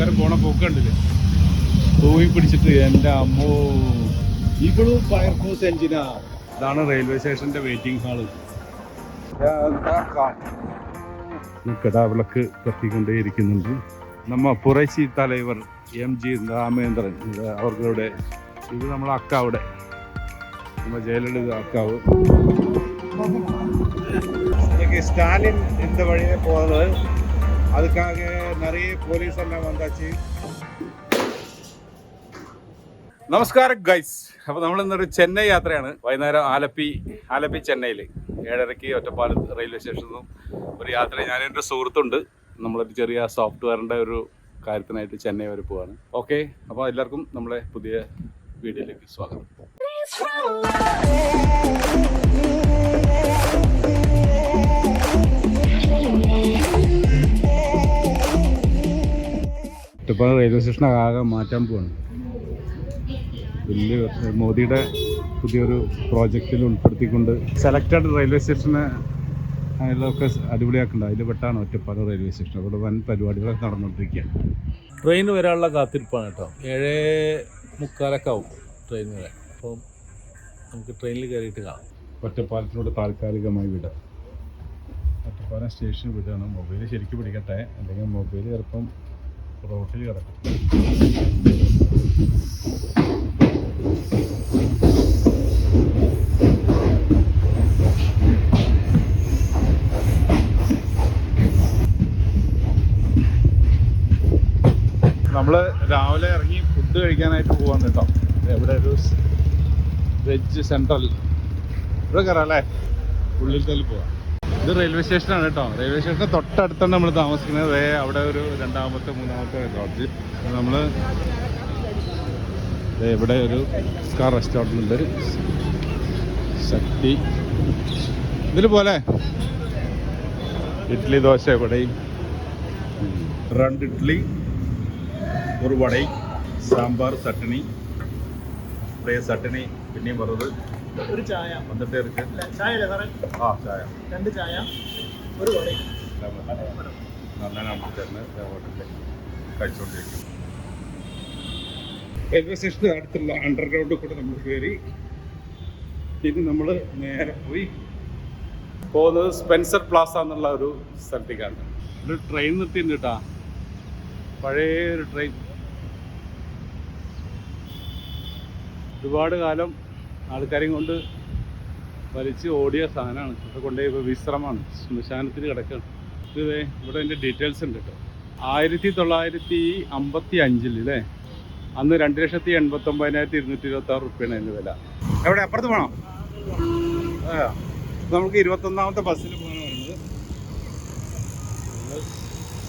ആൾക്കാർ പോണ പോക്ക് കണ്ടില്ലേ, തൂങ്ങി പിടിച്ചിട്ട്. എൻ്റെ അമ്മോ, ഇവളും ഫയർഫോഴ്സ് എഞ്ചിനാ. ഇതാണ് റെയിൽവേ സ്റ്റേഷന്റെ വെയിറ്റിംഗ് ഹാള്. കിടാവിളക്ക് കത്തിക്കൊണ്ടേയിരിക്കുന്നുണ്ട്. നമ്മ പുറൈശി തലൈവർ MG രാമേന്ദ്രൻ അവരുടെ ഇത് നമ്മളെ അക്കാവിടെ, நம்ம ஜெயலலிதா அக்காவு. இன்னைக்கு ஸ்டாலின் இந்த வழியே போகிறது, அதுக்காக நிறைய போலீஸ் எல்லாம் வந்தாச்சு. നമസ്കാരം ഗൈസ്. അപ്പോൾ നമ്മളിന്നൊരു ചെന്നൈ യാത്രയാണ്. വൈകുന്നേരം ആലപ്പി ചെന്നൈയിൽ 7:30 ഒറ്റപ്പാലത്ത് റെയിൽവേ സ്റ്റേഷനിൽ നിന്നും ഒരു യാത്ര. ഞാനെൻ്റെ സുഹൃത്തുണ്ട്, നമ്മളൊരു ചെറിയ സോഫ്റ്റ്വെയറിൻ്റെ ഒരു കാര്യത്തിനായിട്ട് ചെന്നൈ വരെ പോവാണ്. ഓക്കെ, അപ്പോൾ എല്ലാവർക്കും നമ്മളെ പുതിയ വീഡിയോയിലേക്ക് സ്വാഗതം. ഒറ്റപ്പാലം റെയിൽവേ സ്റ്റേഷൻ ആകെ മാറ്റാൻ പോവാണ്. വലിയ മോദിയുടെ പുതിയൊരു പ്രോജക്റ്റിൽ ഉൾപ്പെടുത്തിക്കൊണ്ട് സെലക്റ്റഡ് റെയിൽവേ സ്റ്റേഷനെ അതിലൊക്കെ അടിപൊളിയാക്കുന്നുണ്ട്. അതിൽ പെട്ടാണ് ഒറ്റപ്പാലം റെയിൽവേ സ്റ്റേഷൻ. അവിടെ വൻ പരിപാടികളൊക്കെ നടന്നുകൊണ്ടിരിക്കുകയാണ്. ട്രെയിൻ വരാനുള്ള കാത്തിരിപ്പാണ് കേട്ടോ. 7:45 ആവും ട്രെയിൻ വരാൻ. അപ്പം നമുക്ക് ട്രെയിനിൽ കയറിയിട്ട് കാണാം. ഒറ്റപ്പാലത്തിനോട് താൽക്കാലികമായി വിടാം. ഒറ്റപ്പാലം സ്റ്റേഷൻ വിടുകയാണ്. മൊബൈൽ ശരിക്കും പിടിക്കട്ടെ, അല്ലെങ്കിൽ മൊബൈൽ ചിലപ്പം റോട്ടിൽ കിടക്കും. നമ്മൾ രാവിലെ ഇറങ്ങി ഫുഡ് കഴിക്കാനായിട്ട് പോകാൻ കേട്ടോ. ഇവിടെ ഒരു വെജ് സെൻട്രൽ ഇവിടെ കയറാം അല്ലേ, ഉള്ളിൽ തല്ലി പോവാം. ഇത് റെയിൽവേ സ്റ്റേഷനാണ് കേട്ടോ. റെയിൽവേ സ്റ്റേഷന് തൊട്ടടുത്താണ് നമ്മൾ താമസിക്കുന്നത്. അവിടെ ഒരു 2ാമത്തെ 3ാമത്തെ ലോഡ്ജ്. നമ്മൾ ഇവിടെ ഒരു സ്കാർ റെസ്റ്റോറൻറ്റ് ഉണ്ട്, ശക്തി. ഇതിൽ പോലെ ഇഡ്ഡലി ദോശ ഇവിടെയും 2 ഇഡ്ഡലി, 1 വടை, സാമ്പാർ, ചട്ടണി. ഇവിടെ ചട്ടണി പിന്നെയും പറഞ്ഞത് ഒരു ചായ വന്നിട്ടേ ഇருக்கு. ചായ ആ ചായ 2 ചായ 1 വടை നന്നാണ് ഹോട്ടലിൽ കഴിച്ചുകൊണ്ടിരിക്കും. റെയിൽവേ സ്റ്റേഷന് അടുത്തുള്ള അണ്ടർഗ്രൗണ്ടിൽ കൂടെ നമ്മൾ കയറി. പിന്നെ നമ്മൾ നേരെ പോയി പോകുന്നത് സ്പെൻസർ പ്ലാസ എന്നുള്ള ഒരു സ്ഥലത്തേക്കാണ്. ഒരു ട്രെയിൻ നിർത്തിയിട്ടുണ്ട് കേട്ടോ, പഴയ ഒരു ട്രെയിൻ. ഒരുപാട് കാലം ആൾക്കാരെയും കൊണ്ട് വലിച്ച് ഓടിയ സാധനമാണ്. ഇവിടെ കൊണ്ടുപോയി ഇപ്പോൾ വിശ്രമമാണ്, ശ്മശാനത്തിൽ കിടക്കുകയാണ്. ഇത് ഇവിടെ എൻ്റെ ഡീറ്റെയിൽസ് ഉണ്ട് കേട്ടോ. 1955 അല്ലേ, അന്ന് 2,89,226 റുപ്യാണ് അതിൻ്റെ വില. എവിടെ അപ്പുറത്ത് പോകണം? നമുക്ക് 21ാമത്തെ ബസ്സിൽ പോകാനാണ് പറയുന്നത്.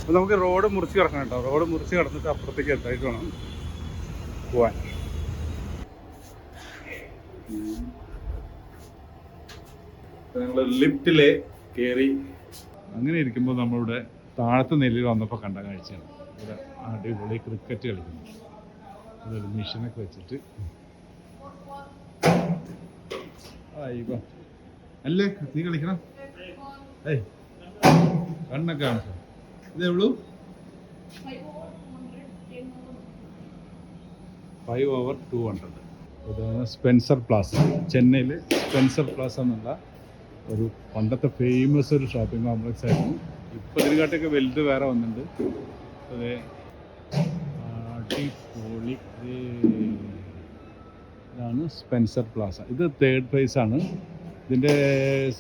അപ്പോൾ നമുക്ക് റോഡ് മുറിച്ച് കിടക്കണം കേട്ടോ. റോഡ് മുറിച്ച് കിടന്നിട്ട് അപ്പുറത്തേക്ക് എത്തായിട്ട് വേണം പോവാൻ. ഞങ്ങൾ ലിഫ്റ്റില് കയറി അങ്ങനെ ഇരിക്കുമ്പോൾ നമ്മളിവിടെ താഴത്തെ നിലയിൽ വന്നപ്പോൾ കണ്ട കാഴ്ചയാണ്. ഇവിടെ അടിപൊളി ക്രിക്കറ്റ് കളിക്കുന്നു. അതൊരു മെഷീനൊക്കെ വെച്ചിട്ട്. ആയിക്കോ അല്ലേ, നീ കളിക്കണം. ഏയ് കണ്ണൊക്കെ കാണിച്ചോ. ഇതേ ഉള്ളൂ 5/200. ഇതാണ് സ്പെൻസർ പ്ലാസ. ചെന്നൈയിൽ സ്പെൻസർ പ്ലാസ എന്നുള്ള ഒരു പണ്ടത്തെ ഫേമസ് ഒരു ഷോപ്പിംഗ് കോംപ്ലക്സ് ആയിരുന്നു. ഇപ്പോൾ ഇതിനെക്കാട്ടൊക്കെ വലുത് വേറെ വന്നിട്ടുണ്ട്. അതെ, അടിപൊളി. ഇതാണ് സ്പെൻസർ പ്ലാസ. ഇത് 3rd phase ആണ്. ഇതിൻ്റെ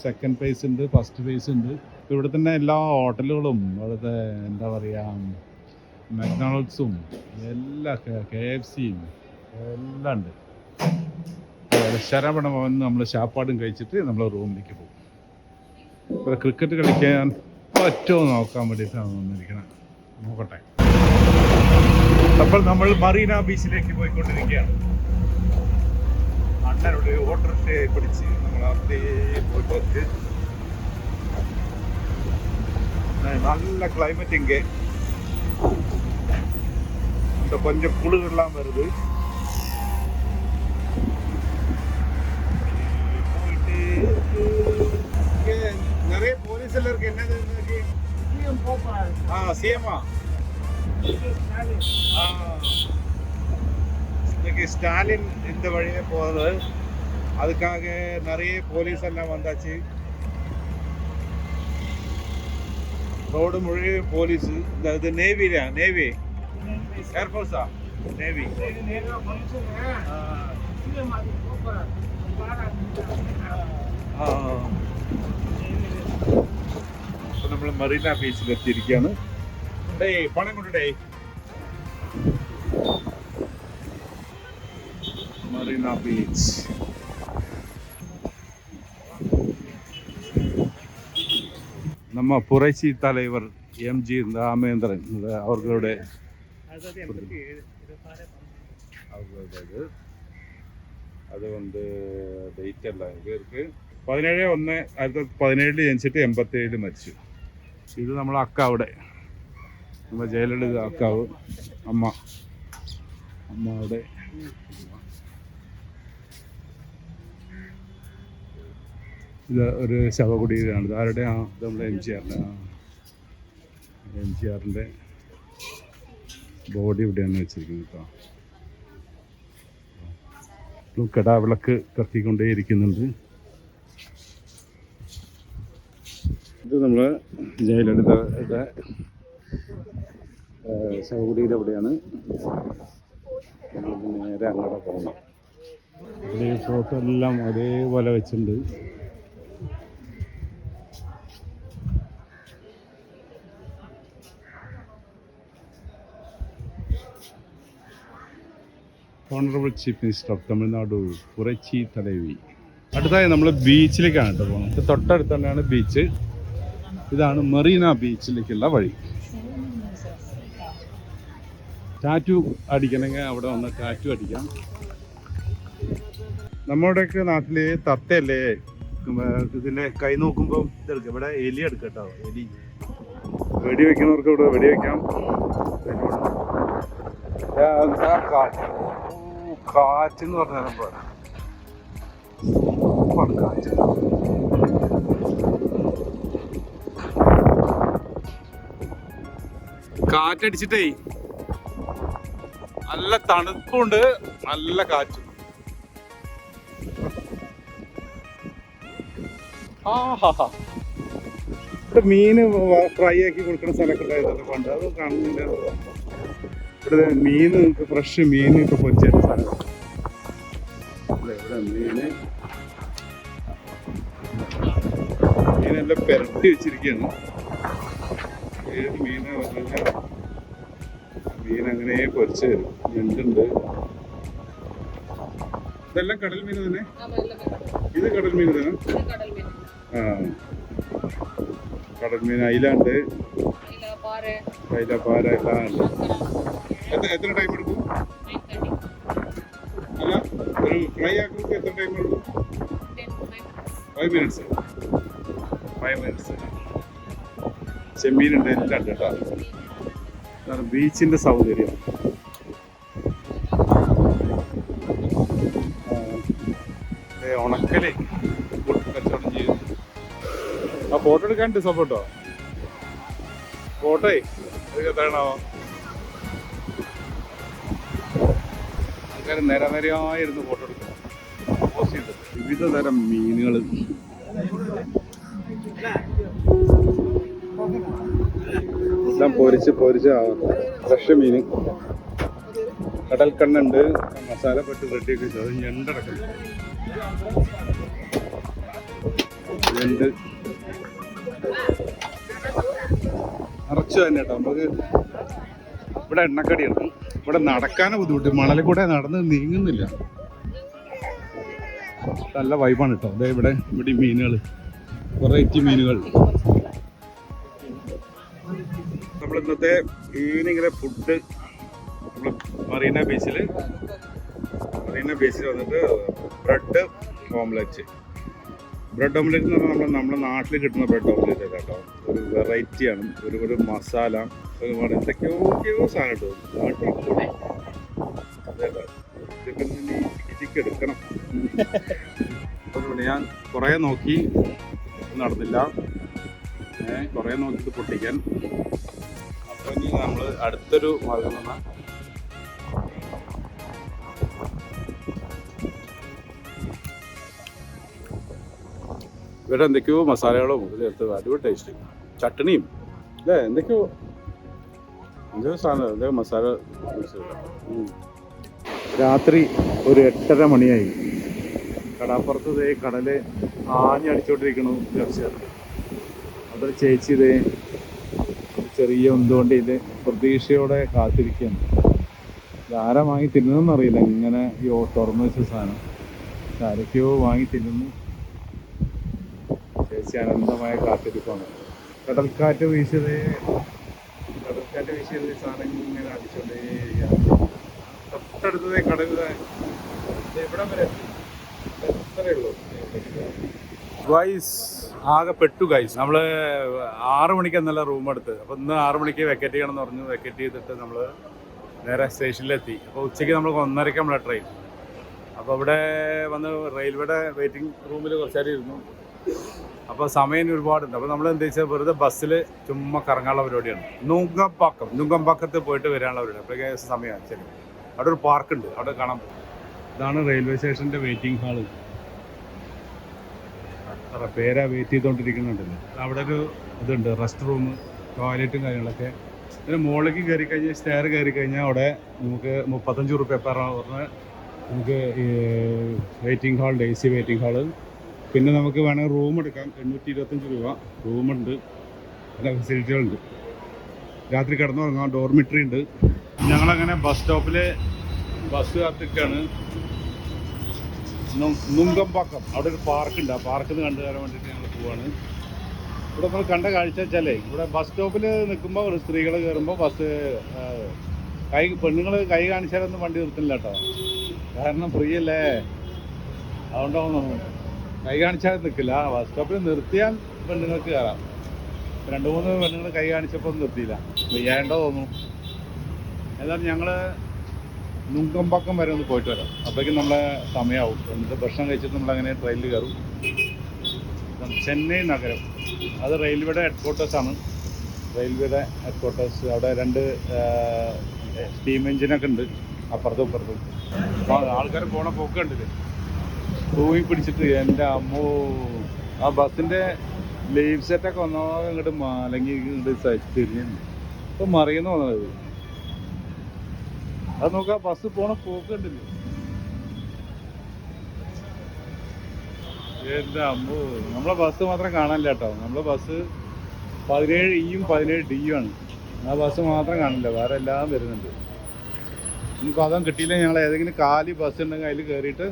2nd phase ഉണ്ട്, 1st phase ഉണ്ട്. ഇവിടെ തന്നെ എല്ലാ ഹോട്ടലുകളും, അവിടുത്തെ എന്താ പറയുക, മക്ഡൊണാൾഡ്സും എല്ലാ KFCയും എല്ലാം ഉണ്ട്. ശരവണ ഭവൻ നമ്മൾ ശാപ്പാടും കഴിച്ചിട്ട് നമ്മൾ റൂമിലേക്ക് പോകും. ഇപ്പോൾ ക്രിക്കറ്റ് കളിക്കാൻ പറ്റുമോ നോക്കാൻ വേണ്ടിയിട്ടാണ് വന്നിരിക്കുന്നത്. നോക്കട്ടെ. അപ്പോൾ നമ്മൾ മറീന ബീച്ചിലേക്ക് പോയിക്കൊണ്ടിരിക്കുകയാണ്. അണ്ണനോട് ഓട്ടോറിക്ഷ പിടിച്ച് നമ്മൾ അവിടെ പോയിട്ട് നല്ല ക്ലൈമറ്റ് ഇங்கே கொஞ்சம் குளிரெல்லாம் வருது. நிறைய போலீஸ் எல்லாம் இருக்கு. என்னது சிஎம்மா இன்னைக்கு ஸ்டாலின் இந்த வழியே போகிறது, அதுக்காக நிறைய போலீஸ் எல்லாம் வந்தாச்சு. ரோடு முழுவதும் போலீஸ். இது நேவியா? நேவி ஏர்ஃபோர்ஸா? நேவி. അപ്പോൾ നമ്മൾ മറീന ബീച്ചിൽ എത്തിയിരിക്കുകയാണ്. ഡേയ് പണം കൊണ്ട് ഡേയ്. മറീന ബീച്ച്. நம்ம புரட்சி தலைவர் எம்ஜி ராமேந்திரன் அவர்களுடைய அது வந்து ഡേറ്റ് എല്ലാം ഇവർക്ക് 17/1/1917 ജനിച്ചിട്ട് 87 മരിച്ചു. ഇത് നമ്മളെ അക്കാവിടെ, നമ്മളെ ജയലളിത അക്കാവ് അമ്മ അവിടെ. ഇത് ഒരു ശവകുടീരമാണ്. ഇത് ആരുടെ? ഇത് നമ്മുടെ എം ജി ആറിൻ്റെ ബോഡി ഇവിടെയാണ് വെച്ചിരിക്കുന്നത് കേട്ടോ. കടാവിളക്ക് കത്തിക്കൊണ്ടേയിരിക്കുന്നുണ്ട്. ഇത് നമ്മൾ ജയലളിതയുടെ ശവകുടീരം എവിടെയാണ്. നേരെ അങ്ങോട്ട് പോകണം. ഇവിടെ ഈ ഫോട്ടോ എല്ലാം ഒരേപോലെ വെച്ചിട്ടുണ്ട്. Honourable chief minister of Tamil Nadu Puratchi Thalaivi. അടുത്തായി നമ്മൾ ബീച്ചിലേക്കാണ് കേട്ടോ പോകുന്നത്. തൊട്ടടുത്ത് തന്നെയാണ് ബീച്ച്. ഇതാണ് മെറീന ബീച്ചിലേക്കുള്ള വഴി. ടാറ്റു അടിക്കണമെങ്കിൽ അവിടെ വന്ന് ടാറ്റു അടിക്കാം. നമ്മുടെയൊക്കെ നാട്ടിൽ തത്തയല്ലേ ഇതിലെ കൈ നോക്കുമ്പോൾ ഇതെടുക്കുക. ഇവിടെ എലി എടുക്കുക കേട്ടോ. എലി വെടി വയ്ക്കുന്നവർക്ക് ഇവിടെ വെടി വയ്ക്കാം. കാറ്റെന്ന് പറഞ്ഞാൽ കാറ്റ്. കാറ്റടിച്ചിട്ടേ നല്ല തണുപ്പുണ്ട്, നല്ല കാറ്റും. ഇവിടെ മീന് ഫ്രൈ ആക്കി കൊടുക്കുന്ന സ്ഥലമൊക്കെ ഉണ്ടായിരുന്നല്ലോ പണ്ട്. അത് കാണുന്നില്ല. ഇവിടെ മീൻ, ഫ്രഷ് മീൻ ഒക്കെ പൊരിച്ച സ്ഥലം. ഇവിടെ മീനെല്ലാം പെരട്ടി വെച്ചിരിക്കുകയാണ്. ഏത് മീനാ പറഞ്ഞാൽ മീൻ അങ്ങനെ പൊരിച്ച് തരും. ഞണ്ടുണ്ട്. ഇതെല്ലാം കടൽ മീൻ തന്നെ. ഇത് കടൽ മീൻ തന്നെ. ആ, കടൽ മീൻ. അയിലുണ്ട്, അയില, പാര എല്ലാം ഉണ്ട്. എത്ര ടൈം എടുക്കും? അല്ല, ഒരു ഫ്രൈ ആക്കുമ്പോൾ എത്ര ടൈം എടുക്കും? 5 minutes. 5 minutes. ചെമ്മീനുണ്ട്, എല്ലാം ഉണ്ട് കേട്ടോ. ബീച്ചിന്റെ സൗകര്യം. ഉണക്കല് കച്ചവടം ചെയ്തു. ആ ഫോട്ടോ എടുക്കാനുണ്ട്. സപ്പോട്ടോ ഫോട്ടോയെ എത്രയാണോ ആൾക്കാർ നിരനിരയായിരുന്നു ഫോട്ടോ എടുക്കുക. പോസ്റ്റ് ചെയ്ത് വിവിധ തരം മീനുകൾ. എല്ലാം പൊരിച്ച് ഫ്രഷ് മീൻ. കടൽക്കണ്ണുണ്ട്, മസാല പെട്ട് റെഡിയൊക്കെ ചെയ്ത്. ഞണ്ടടക്കം ഞണ്ട് നിറച്ചു തന്നെ കേട്ടോ. നമുക്ക് ഇവിടെ എണ്ണക്കടിയാണ്. ഇവിടെ നടക്കാനും ബുദ്ധിമുട്ട്. മണലിൽ കൂടെ നടന്ന് നീങ്ങുന്നില്ല. നല്ല വൈബാണ് കേട്ടോ. അതെ, ഇവിടെ മീനുകൾ, വെറൈറ്റി മീനുകൾ. നമ്മൾ ഇന്നത്തെ ഈവനിങ്ങിലെ ഫുഡ് നമ്മൾ മറീന ബീച്ചിൽ വന്നിട്ട് ബ്രെഡ് ഓംലെറ്റ് എന്ന് പറഞ്ഞാൽ നമ്മുടെ നാട്ടിൽ കിട്ടുന്ന ബ്രെഡ് ഓംലെറ്റ് കേട്ടോ. ഒരു വെറൈറ്റിയാണ്. ഒരുപാട് മസാല, ഒരുപാട് എന്തൊക്കെയോ സാധനം ഇട്ടു. അതേട്ടോ, ഇതൊക്കെ ഇതിക്ക് എടുക്കണം. ഞാൻ കുറേ നോക്കി, നടന്നില്ല. കുറേ നോക്കിയിട്ട് പൊട്ടിക്കാൻ. ഇനി നമ്മൾ അടുത്തൊരു മാർഗം വന്നാൽ ഇവിടെ എന്തൊക്കെയോ മസാലകളോ ചേർത്ത് അടിപൊളി ടേസ്റ്റ്. ചട്ടണിയും അല്ലേ, എന്തൊക്കെയോ സാധനം എന്തൊക്കെ മസാല. രാത്രി ഒരു 8:30 മണിയായി. കടാപ്പുറത്ത് ഇതേ കടല് ആഞ്ഞടിച്ചോണ്ടിരിക്കണു. അതൊരു ചേച്ചി ഇതേ ചെറിയ ഉന്തുകൊണ്ട് ഇത് പ്രതീക്ഷയോടെ കാത്തിരിക്കുകയാണ്. ഇതാരാ വാങ്ങി തിന്നുന്നറിയില്ല. ഇങ്ങനെ ഈ തുറന്നു വെച്ച സാധനം ആരൊക്കെയോ വാങ്ങി തിന്നുന്നു. ചേച്ചി അനന്തമായ കാത്തിരിപ്പാണ്. കടൽക്കാറ്റ് വീശിയതേ സാധനം ഇങ്ങനെ അടിച്ചോണ്ടേ. തൊട്ടടുത്തതേ കടലിലെ ഇവിടെ വരെ ഇത്രയേ ഉള്ളൂ. ഗൈസ് ആകെ പെട്ടു ഗൈസ്. നമ്മൾ 6 മണിക്ക് എന്നല്ല റൂം എടുത്ത്. അപ്പോൾ ഇന്ന് 6 മണിക്ക് വെക്കറ്റ് ചെയ്യണമെന്ന് പറഞ്ഞു. വെക്കറ്റ് ചെയ്തിട്ട് നമ്മൾ നേരെ സ്റ്റേഷനിലെത്തി. അപ്പോൾ ഉച്ചയ്ക്ക് നമ്മൾ 1:30 നമ്മളെ ട്രെയിൻ. അപ്പോൾ ഇവിടെ വന്ന് റെയിൽവേയുടെ വെയിറ്റിംഗ് റൂമിൽ കുറച്ചേരം ഇരുന്നു. അപ്പോൾ സമയം ഒരുപാടുണ്ട്. അപ്പോൾ നമ്മൾ എന്താ വെച്ചാൽ വെറുതെ ബസ്സിൽ ചുമ്മാ കറങ്ങാനുള്ള പരിപാടിയാണ്. നുങ്കമ്പാക്കത്ത് പോയിട്ട് വരാനുള്ള പരിപാടി. അപ്പോഴേക്കും സമയമാണ്. ശരി, അവിടെ ഒരു പാർക്കുണ്ട്, അവിടെ കാണാൻ പറ്റും. ഇതാണ് റെയിൽവേ സ്റ്റേഷൻ്റെ വെയിറ്റിംഗ് ഹാള്. അത്ര പേരാ വെയിറ്റ് ചെയ്തുകൊണ്ടിരിക്കുന്നുണ്ടല്ലോ. അവിടെ ഒരു ഇതുണ്ട്, റെസ്റ്റ് റൂം, ടോയ്ലറ്റും കാര്യങ്ങളൊക്കെ. പിന്നെ മുകളിലേക്ക് കയറി കഴിഞ്ഞാൽ സ്റ്റെയർ കയറി കഴിഞ്ഞാൽ അവിടെ നമുക്ക് 35 രൂപ പെർ അവറിന് നമുക്ക് വെയിറ്റിംഗ് ഹാളുണ്ട്, AC വെയിറ്റിംഗ് ഹാള്. പിന്നെ നമുക്ക് വേണമെങ്കിൽ റൂം എടുക്കാം. 825 രൂപ റൂമുണ്ട്. പല ഫെസിലിറ്റികളുണ്ട്. രാത്രി കിടന്നുറങ്ങാം. ഡോർമിറ്ററി ഉണ്ട്. ഞങ്ങളങ്ങനെ ബസ് സ്റ്റോപ്പിൽ ബസ് കാത്തിരിക്കുകയാണ്. നുങ്കമ്പാക്കം അവിടെ ഒരു പാർക്കുണ്ട്. ആ പാർക്കിൽ നിന്ന് കണ്ടു തരാൻ വേണ്ടിയിട്ട് ഞങ്ങൾ പോവാണ്. ഇവിടെ നമ്മൾ കണ്ട കാഴ്ച വെച്ചാലേ, ഇവിടെ ബസ് സ്റ്റോപ്പിൽ നിൽക്കുമ്പോൾ ഒരു സ്ത്രീകൾ കയറുമ്പോൾ ബസ് പെണ്ണുങ്ങൾ കൈ കാണിച്ചാലൊന്നും വണ്ടി നിർത്തില്ല കേട്ടോ. കാരണം ഫ്രീ അല്ലേ, അതുകൊണ്ടാവും കൈ കാണിച്ചാൽ നിൽക്കില്ല. ബസ് സ്റ്റോപ്പിൽ നിർത്തിയാൽ പെണ്ണുങ്ങൾക്ക് കയറാം. 2-3 പെണ്ണുങ്ങൾ കൈ കാണിച്ചപ്പോൾ ഒന്നും നിർത്തിയില്ല. വയ്യാണ്ടോ തോന്നുന്നു. ഏതായാലും ഞങ്ങൾ നുങ്കമ്പാക്കം വരെ ഒന്ന് പോയിട്ട് വരാം. അപ്പോഴേക്കും നമ്മളെ സമയമാവും. എന്നിട്ട് ഭക്ഷണം കഴിച്ചിട്ട് നമ്മളങ്ങനെ ട്രെയിനിൽ കയറും. ചെന്നൈ നഗരം, അത് റെയിൽവേയുടെ ഹെഡ്ക്വാർട്ടേഴ്സാണ്. റെയിൽവേയുടെ ഹെഡ്ക്വാർട്ടേഴ്സ്. അവിടെ 2 സ്റ്റീം എഞ്ചിനൊക്കെ ഉണ്ട് അപ്പുറത്തും ഇപ്പുറത്തും. അപ്പോൾ ആൾക്കാർ പോണ പോക്ക് കണ്ടില്ലേ, തൂങ്ങി പിടിച്ചിട്ട്. എൻ്റെ അമ്മോ, ആ ബസ്സിൻ്റെ ലൈഫ് സെറ്റൊക്കെ ഒന്നാമത് ഇങ്ങോട്ട് മലങ്ങി ഇങ്ങോട്ട് തിരിഞ്ഞു. ഇപ്പം മറിയുന്നു തോന്നുന്നത്. അത് നോക്കാം, ബസ് പോണ പോക്ക് കണ്ടില്ലേ. എൻ്റെ അമ്മോ, നമ്മളെ ബസ് മാത്രം കാണാനില്ല കേട്ടോ. നമ്മളെ ബസ് 17E 17D ആണ്. ആ ബസ് മാത്രം കാണില്ല, വേറെ എല്ലാം വരുന്നുണ്ട്. ഇനിയിപ്പോൾ അതൊന്നും കിട്ടിയില്ല. ഞങ്ങൾ ഏതെങ്കിലും കാലി ബസ് ഉണ്ടെങ്കിൽ അതിൽ കയറിയിട്ട്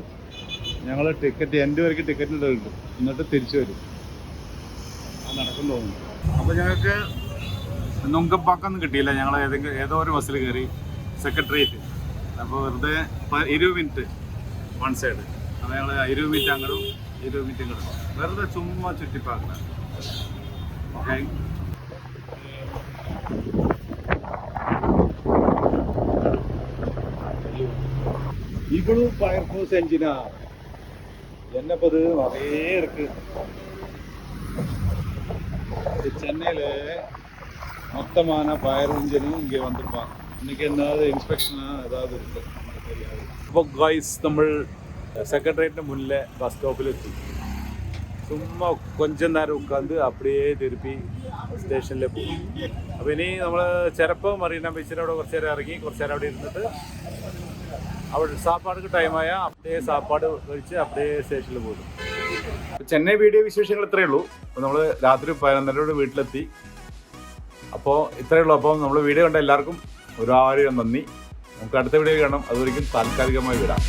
ഞങ്ങൾ ടിക്കറ്റ് എൻ്റെ വരയ്ക്ക് ടിക്കറ്റ് കിട്ടും. എന്നിട്ട് തിരിച്ചു വരും. അത് നടക്കും തോന്നുന്നു. അപ്പോൾ ഞങ്ങൾക്ക് നുങ്കമ്പാക്കൊന്നും കിട്ടിയില്ല. ഞങ്ങൾ ഏതോ ഒരു ബസ്സിൽ കയറി സെക്രട്ടേറിയറ്റ്. അപ്പോൾ വെറുതെ 20 മിനിറ്റ് വൺ സൈഡ്. അപ്പോൾ ഞങ്ങൾ 20 മിനിറ്റ് അങ്ങോട്ടും 20 മിനിറ്റ് ഇങ്ങോട്ടും വെറുതെ ചുമ്മാ ചുറ്റിപ്പാക്കണം. ഓക്കെ, இவ்வளவு ஃபயர்ஃபோர்ஸ் என்ஜினா என்ன பது நிறைய இருக்கு. சென்னையில் மொத்தமான ஃபயர் இன்ஜினும் இங்கே வந்திருப்பான். இன்னைக்கு என்னது இன்ஸ்பெக்ஷனா ஏதாவது இருக்கு தெரியாது. അപ്പോൾ ഗൈസ് നമ്മൾ സെക്രട്ടേറിയറ്റിന് മുന്നിലെ ബസ് സ്റ്റോപ്പിലെത്തി. ചുമ്മാ കൊഞ്ചം നേരം ഉட்காந்து அப்படியே திருப்பி സ്റ്റേഷനിൽ പോകും. അപ്പോൾ ഇനി നമ്മൾ ചിലപ്പോൾ മറീന ബീച്ചിൽ അവിടെ കുറച്ച് നേരം ഇറങ്ങി കുറച്ച് നേരം അവിടെ ഇരുന്നിട്ട് അവിടെ സാപ്പാടുക്ക് ടൈമായ അപ്പേ സാപ്പാട് കഴിച്ച് അപ്പേ സ്റ്റേഷനിൽ പോകും. ചെന്നൈ വീഡിയോ വിശേഷങ്ങൾ ഇത്രയേ ഉള്ളൂ. അപ്പോൾ നമ്മൾ രാത്രി 11:30 വീട്ടിലെത്തി. അപ്പോൾ ഇത്രയേ ഉള്ളൂ. അപ്പോൾ നമ്മൾ വീഡിയോ കണ്ട എല്ലാവർക്കും ഒരുപാട് നന്ദി. നമുക്ക് അടുത്ത വീഡിയോ കാണാം. അതുവരെയും താൽക്കാലികമായി വിടാം.